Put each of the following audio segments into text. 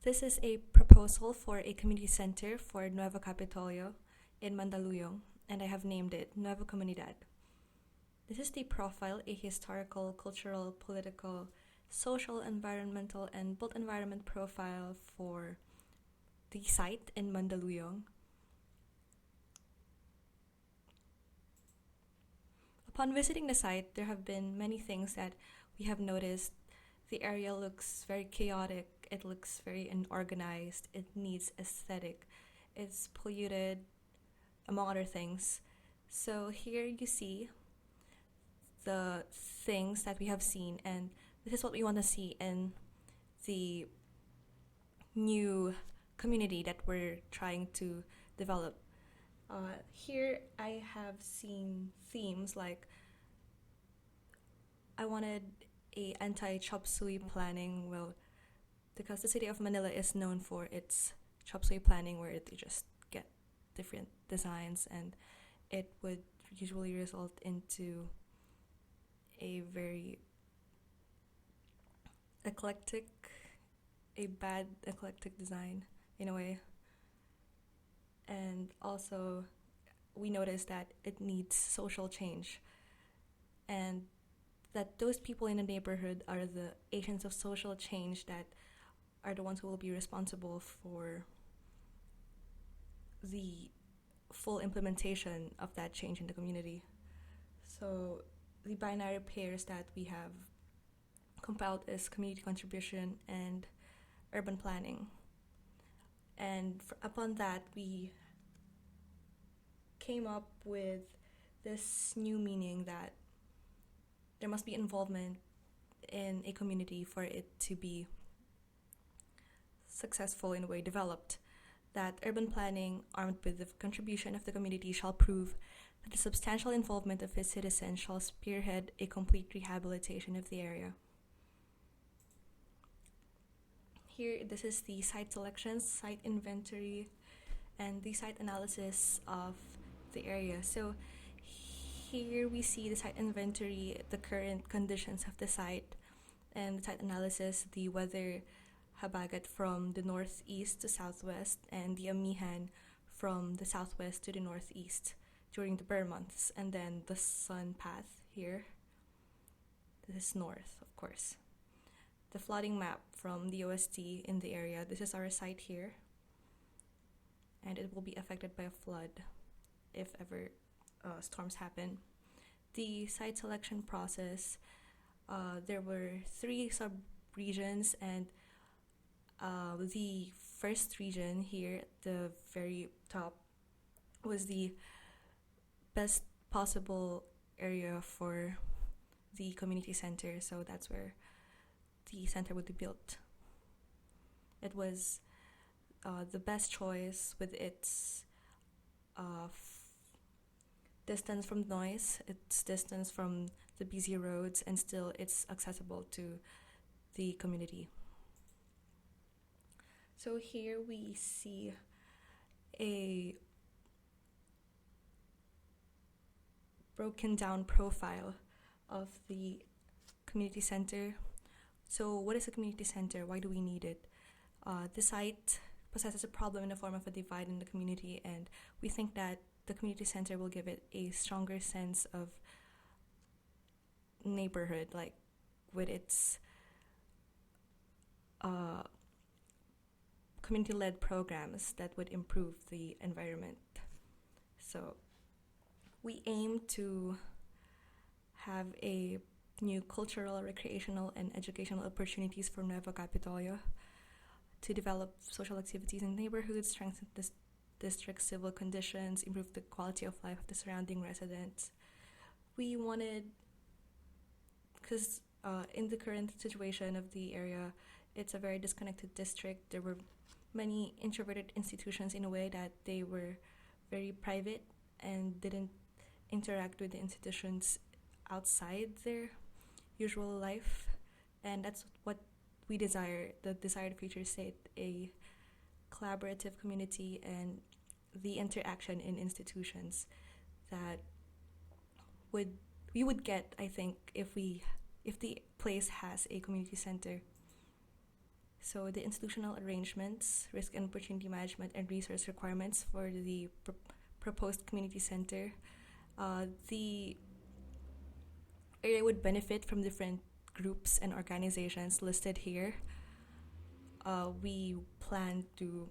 This is a proposal for a community center for Nuevo Capitolio in Mandaluyong, and I have named it Nuevo Comunidad. This is the profile, a historical, cultural, political, social, environmental, and built environment profile for the site in Mandaluyong. Upon visiting the site, there have been many things that we have noticed. The area looks very chaotic, it looks very unorganized, it needs aesthetic, it's polluted, among other things. So here you see the things that we have seen, and this is what we want to see in the new community that we're trying to develop. Here I have seen themes like I wanted a anti-chop suey planning, well, because the city of Manila is known for its chop suey planning where they just get different designs, and it would usually result into a very eclectic, a bad eclectic design in a way. And also, we noticed that it needs social change, and that those people in the neighborhood are the agents of social change that are the ones who will be responsible for the full implementation of that change in the community. So the binary pairs that we have compiled is community contribution and urban planning. And upon that, we came up with this new meaning that there must be involvement in a community for it to be successful in a way developed. That urban planning, armed with the contribution of the community, shall prove that the substantial involvement of its citizens shall spearhead a complete rehabilitation of the area. Here, this is the site selection, site inventory, and the site analysis of the area. So here we see the site inventory, the current conditions of the site, and the site analysis, the weather habagat from the northeast to southwest, and the amihan from the southwest to the northeast during the bare months, and then the sun path here. This is north, of course. The flooding map from the OST in the area. This is our site here, and it will be affected by a flood if ever storms happen. The site selection process, there were 3 sub-regions, and the first region here, the very top, was the best possible area for the community center, so that's where the center would be built. It was the best choice with its distance from noise, its distance from the busy roads, and still it's accessible to the community. So here we see a broken down profile of the community center. So what is a community center? Why do we need it? The site possesses a problem in the form of a divide in the community, and we think that the community center will give it a stronger sense of neighborhood, like with its community-led programs that would improve the environment. So we aim to have a new cultural, recreational, and educational opportunities for Nuevo Capitolio, to develop social activities in neighborhoods, strengthen the district's civil conditions, improve the quality of life of the surrounding residents. We wanted, because in the current situation of the area, it's a very disconnected district. There were many introverted institutions in a way that they were very private and didn't interact with the institutions outside their usual life, and that's what we desire, the desired future state, a collaborative community and the interaction in institutions that we would get, I think, if the place has a community center. So the institutional arrangements, risk and opportunity management, and resource requirements for the proposed community center. The area would benefit from different groups and organizations listed here. We plan to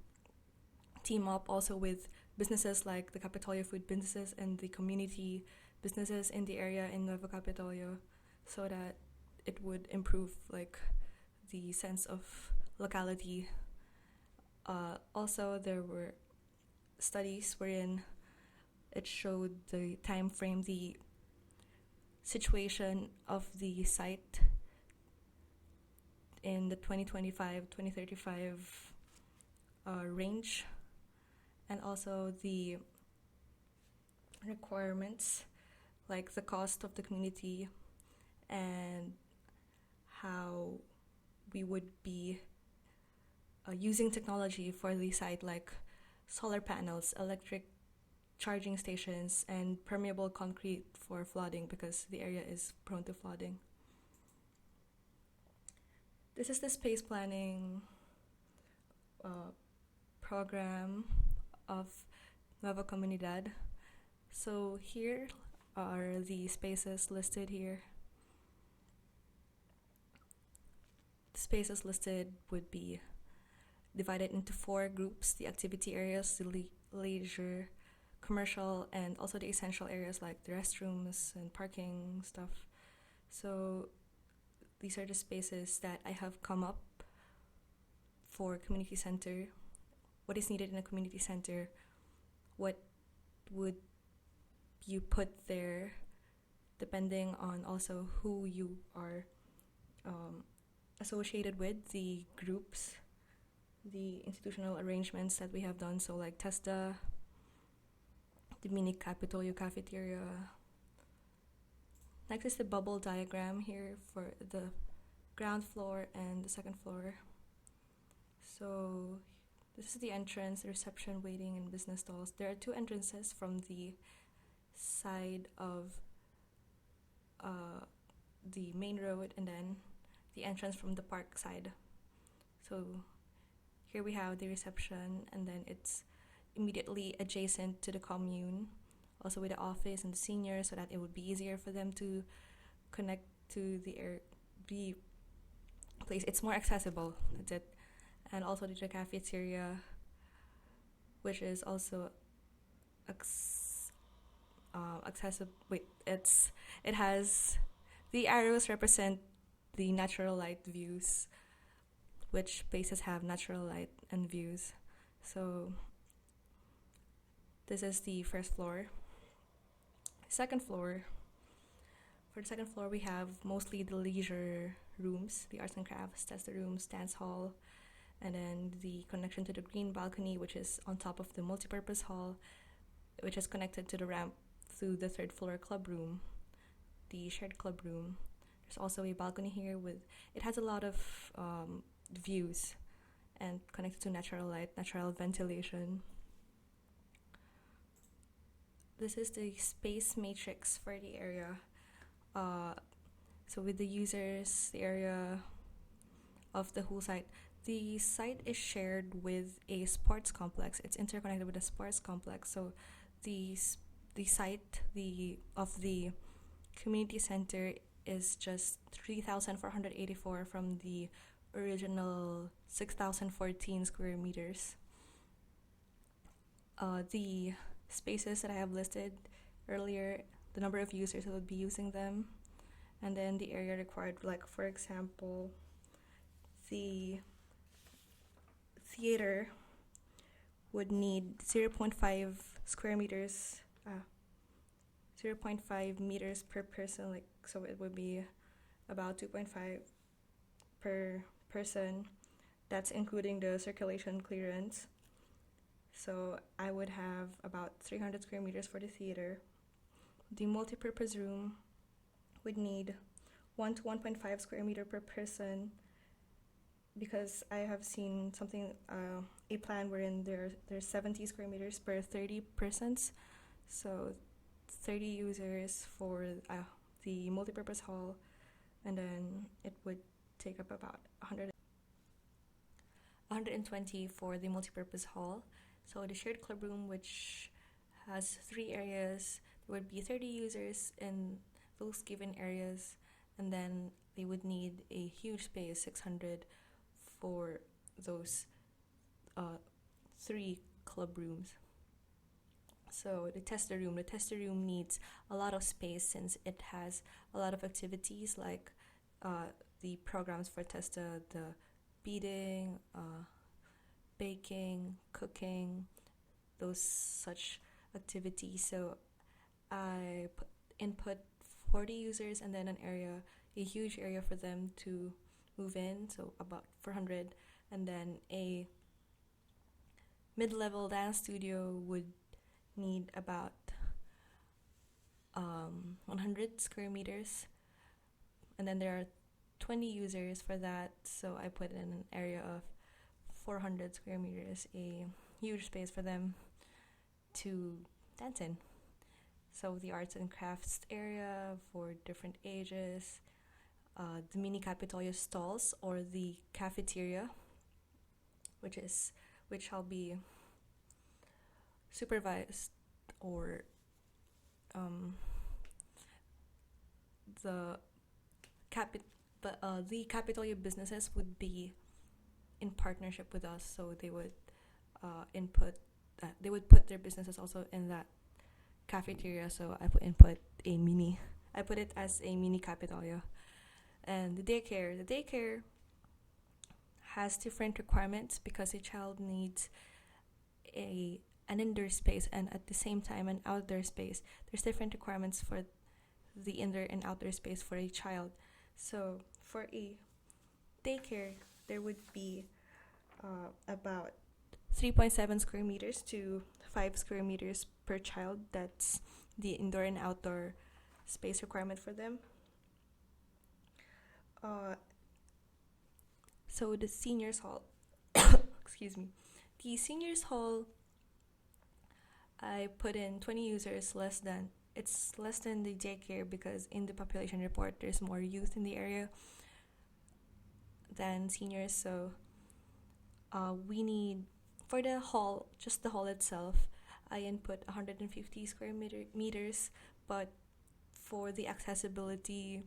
team up also with businesses like the Capitolio food businesses and the community businesses in the area in Nuevo Capitolio, so that it would improve like the sense of locality. Also, there were studies wherein it showed the time frame, the situation of the site in the 2025-2035 range, and also the requirements like the cost of the community and how we would be using technology for the site, like solar panels, electric charging stations, and permeable concrete for flooding because the area is prone to flooding. This is the space planning program of Nuevo Comunidad. So here are the spaces listed here. The spaces listed would be divided into 4 groups: the activity areas, the leisure, commercial, and also the essential areas like the restrooms and parking stuff. So these are the spaces that I have come up for community center. What is needed in a community center? What would you put there, depending on also who you are associated with, the groups, the institutional arrangements that we have done. So like TESDA, the mini Capitolio cafeteria. Next is the bubble diagram here for the ground floor and the second floor. So this is the entrance, the reception, waiting, and business stalls. There are 2 entrances from the side of the main road, and then the entrance from the park side. So here we have the reception, and then it's immediately adjacent to the commune, also with the office and the seniors, so that it would be easier for them to connect to the place. It's more accessible, that's it. And also the cafeteria, which is also accessible. It has the arrows represent the natural light views, which places have natural light and views. So this is the first floor. Second floor. For the second floor, we have mostly the leisure rooms, the arts and crafts, that's the rooms, dance hall, and then the connection to the green balcony, which is on top of the multipurpose hall, which is connected to the ramp through the 3rd floor club room, the shared club room. There's also a balcony here it has a lot of views and connected to natural light, natural ventilation. This is the space matrix for the area. So with the users, the area of the whole site. The site is shared with a sports complex. It's interconnected with a sports complex. So the site of the community center is just 3,484 from the original 6,014 square meters. The spaces that I have listed earlier, the number of users that would be using them, and then the area required, like for example, the theater would need 0.5 square meters, 0.5 meters per person, like, so it would be about 2.5 per person. That's including the circulation clearance. So I would have about 300 square meters for the theater. The multipurpose room would need 1 to 1.5 square meter per person, because I have seen something, a plan wherein there's 70 square meters per 30 persons. So 30 users for the multipurpose hall, and then it would take up about 100. 120 for the multipurpose hall. So the shared club room, which has 3 areas, there would be 30 users in those given areas, and then they would need a huge space, 600, for those 3 club rooms. So the tester room needs a lot of space since it has a lot of activities like the programs for testa, the beading, baking, cooking, those such activities. So I input 40 users and then a huge area for them to move in, so about 400, and then a mid-level dance studio would need about 100 square meters, and then there are 20 users for that, so I put in an area of 400 square meters, a huge space for them to dance in. So the arts and crafts area for different ages, the mini Capitolio stalls or the cafeteria, which shall be supervised, or the Capitolio businesses would be in partnership with us, so they would they would put their businesses also in that cafeteria. So I put it as a mini Capitolio. And the daycare has different requirements because a child needs an indoor space and at the same time an outdoor space. There's different requirements for the indoor and outdoor space for a child. So for a daycare, there would be about 3.7 square meters to 5 square meters per child. That's the indoor and outdoor space requirement for them. So the seniors hall, excuse me, the seniors hall, I put in 20 users, it's less than the daycare because in the population report there's more youth in the area than seniors. So we need, for the hall, just the hall itself, I input 150 square meters, but for the accessibility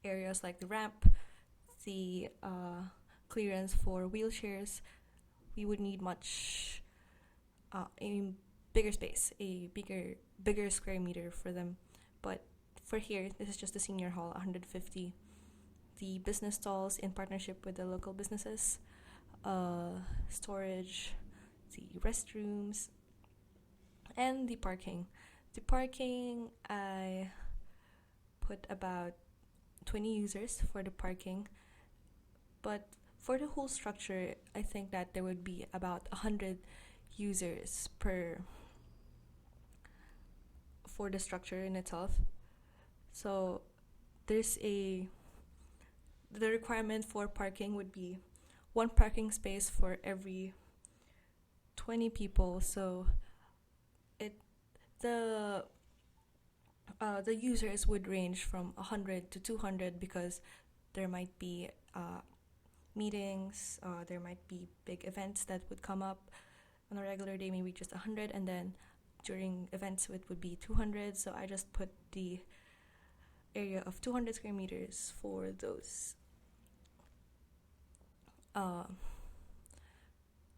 areas like the ramp, the clearance for wheelchairs, we would need a bigger space, a bigger square meter for them. But for here, this is just the senior hall, 150. The business stalls in partnership with the local businesses, storage, the restrooms, and the parking. The parking, I put about 20 users for the parking, but for the whole structure, I think that there would be about 100 users for the structure in itself. So the requirement for parking would be 1 parking space for every 20 people. So the users would range from 100 to 200 because there might be meetings, there might be big events that would come up. On a regular day, maybe just 100, and then during events it would be 200. So I just put the area of 200 square meters for those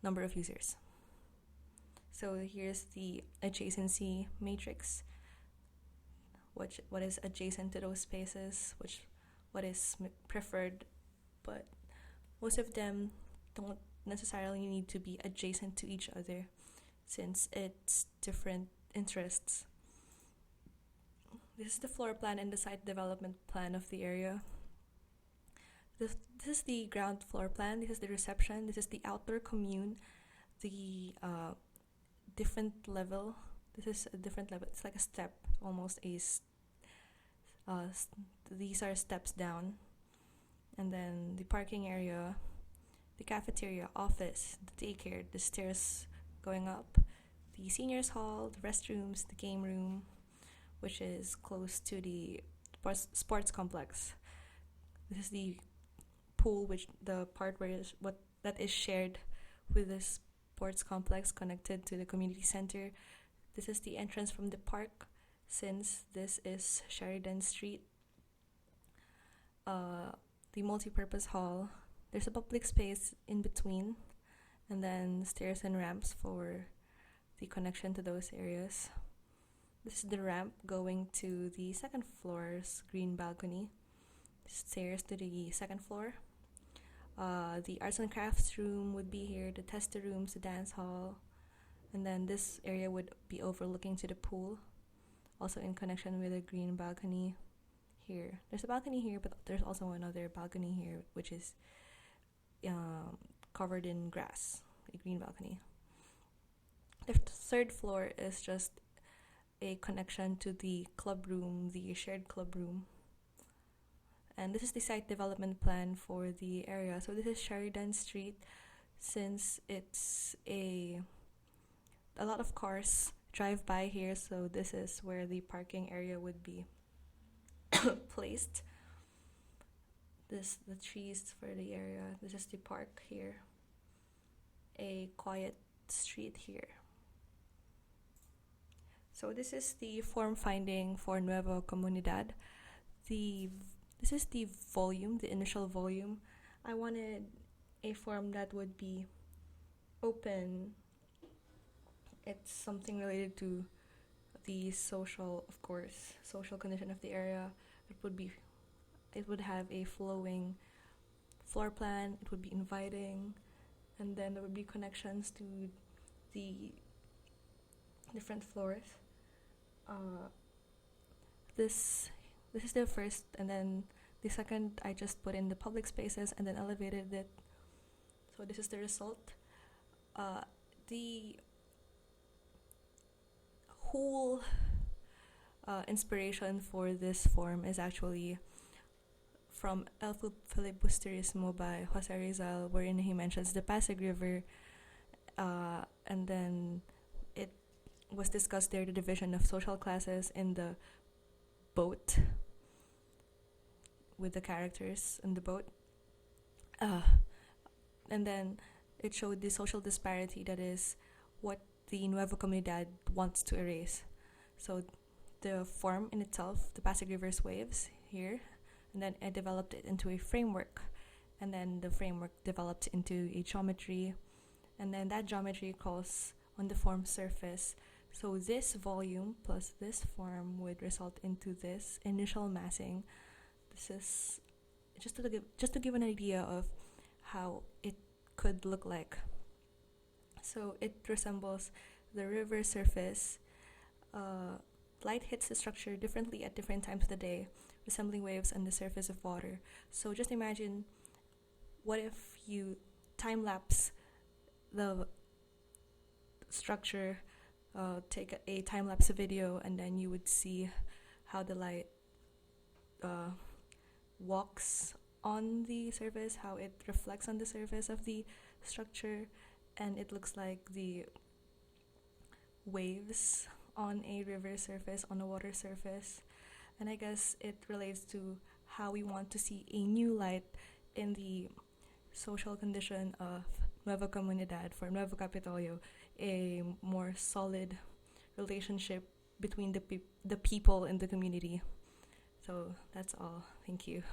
number of users. So here's the adjacency matrix. What is adjacent to those spaces, what is preferred, but most of them don't necessarily need to be adjacent to each other since it's different interests. This is the floor plan and the site development plan of the area. This is the ground floor plan, this is the reception, this is the outdoor commune, the different level. This is a different level, it's like a step, almost these are steps down. And then the parking area, the cafeteria, office, the daycare, the stairs going up, the seniors hall, the restrooms, the game room, which is close to the sports complex. This is the pool, which the part where that is shared with the sports complex connected to the community center. This is the entrance from the park, since this is Sheridan Street. The multi-purpose hall. There's a public space in between, and then stairs and ramps for the connection to those areas. This is the ramp going to the second floor's green balcony. Stairs to the second floor. The arts and crafts room would be here, the tester rooms, the dance hall, and then this area would be overlooking to the pool, also in connection with a green balcony here. There's a balcony here, but there's also another balcony here, which is covered in grass, a green balcony. The third floor is just a connection to the club room, the shared club room. And this is the site development plan for the area. So this is Sheridan Street. Since it's a lot of cars drive by here, so this is where the parking area would be placed. The trees for the area. This is the park here. A quiet street here. So this is the form finding for Nuevo Comunidad. This is the volume, the initial volume. I wanted a form that would be open. It's something related to the social condition of the area. It would have a flowing floor plan. It would be inviting, and then there would be connections to the different floors. This is the first, and then the second I just put in the public spaces and then elevated it. So this is the result. The whole inspiration for this form is actually from El Filibusterismo by Jose Rizal, wherein he mentions the Pasig River, and then it was discussed there the division of social classes in the boat, with the characters in the boat, and then it showed the social disparity that is what the Nuevo Comunidad wants to erase. So the form in itself, the Pasig River's waves here, and then I developed it into a framework, and then the framework developed into a geometry, and then that geometry calls on the form surface. So this volume plus this form would result into this initial massing. This is just to give an idea of how it could look like. So it resembles the river surface. Light hits the structure differently at different times of the day, resembling waves on the surface of water. So just imagine, what if you time-lapse the structure, take a time-lapse video, and then you would see how the light walks on the surface, how it reflects on the surface of the structure, and it looks like the waves on a river surface, on a water surface. And I guess it relates to how we want to see a new light in the social condition of Nueva Comunidad, for Nuevo Capitolio, a more solid relationship between the people in the community. So that's all. Thank you.